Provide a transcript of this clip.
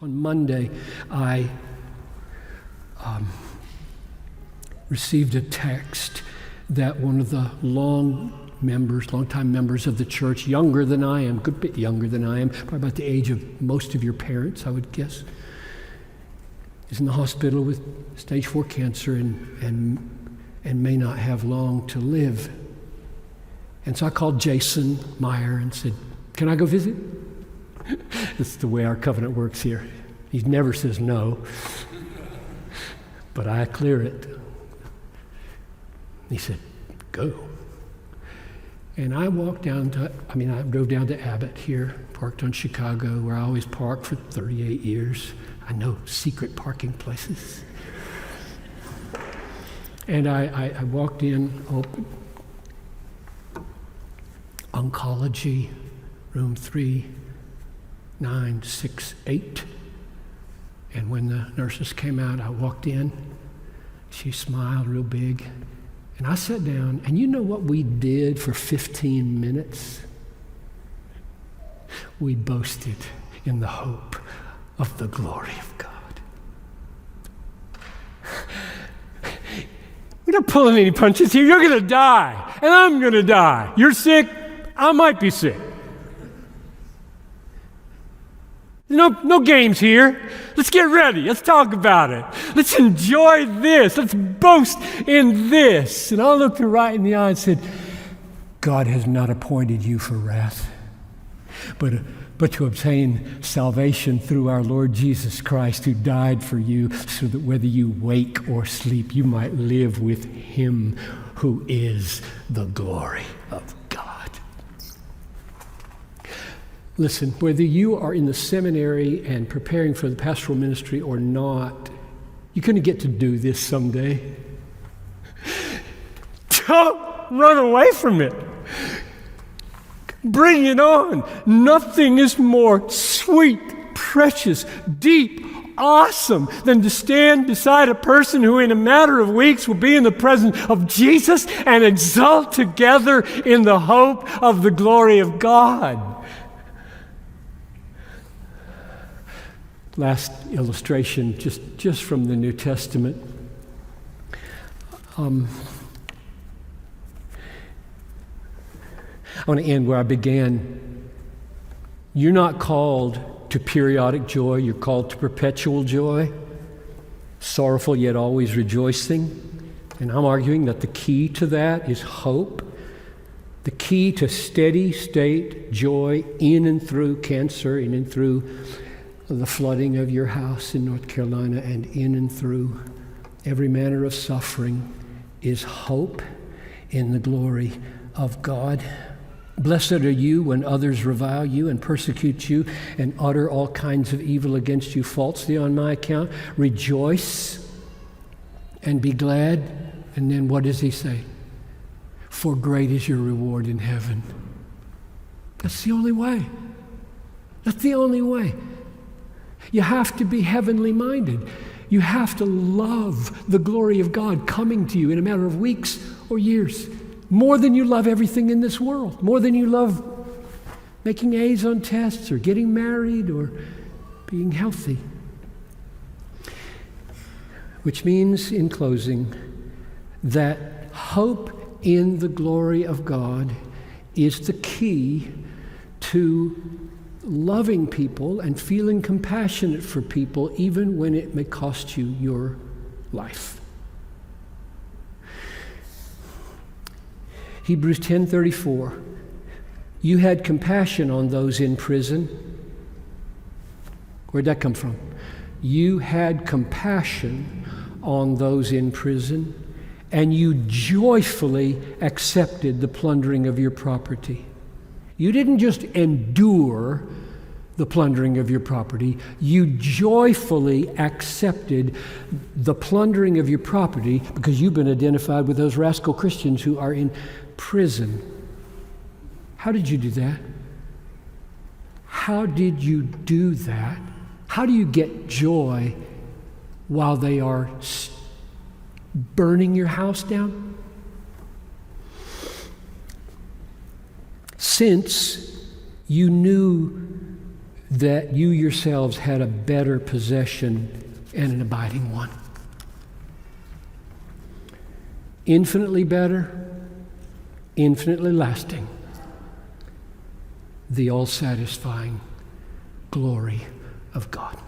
On Monday, I received a text that one of the longtime members of the church, younger than I am, a good bit younger than I am, probably about the age of most of your parents, I would guess, is in the hospital with stage 4 cancer and may not have long to live. And so I called Jason Meyer and said, "Can I go visit?" This is the way our covenant works here. He never says no, but I clear it. He said, "Go." And I drove down to Abbott here, parked on Chicago, where I always park for 38 years. I know secret parking places. And I walked in, opened oncology, room 3968. And when the nurses came out, I walked in. She smiled real big. And I sat down, and you know what we did for 15 minutes? We boasted in the hope of the glory of God. We're not pulling any punches here. You're going to die, and I'm going to die. You're sick. I might be sick. No games here. Let's get ready. Let's talk about it. Let's enjoy this. Let's boast in this. And I looked her right in the eye and said, "God has not appointed you for wrath, but to obtain salvation through our Lord Jesus Christ, who died for you, so that whether you wake or sleep, you might live with him who is the glory of God." Listen, whether you are in the seminary and preparing for the pastoral ministry or not, you're going to get to do this someday. Don't run away from it. Bring it on. Nothing is more sweet, precious, deep, awesome than to stand beside a person who in a matter of weeks will be in the presence of Jesus and exult together in the hope of the glory of God. Last illustration, just from the New Testament. I want to end where I began. You're not called to periodic joy. You're called to perpetual joy, sorrowful yet always rejoicing. And I'm arguing that the key to that is hope. The key to steady state joy in and through cancer, in and through the flooding of your house in North Carolina, and in and through every manner of suffering, is hope in the glory of God. Blessed are you when others revile you and persecute you and utter all kinds of evil against you falsely on my account. Rejoice and be glad. And then what does he say? For great is your reward in heaven. That's the only way. That's the only way. You have to be heavenly minded. You have to love the glory of God coming to you in a matter of weeks or years, more than you love everything in this world, more than you love making A's on tests or getting married or being healthy. Which means, in closing, that hope in the glory of God is the key to loving people and feeling compassionate for people, even when it may cost you your life. Hebrews 10:34. You had compassion on those in prison. Where'd that come from? You had compassion on those in prison, and you joyfully accepted the plundering of your property. You didn't just endure the plundering of your property. You joyfully accepted the plundering of your property because you've been identified with those rascal Christians who are in prison. How did you do that? How did you do that? How do you get joy while they are burning your house down? Since you knew that you yourselves had a better possession and an abiding one. Infinitely better, infinitely lasting, the all-satisfying glory of God.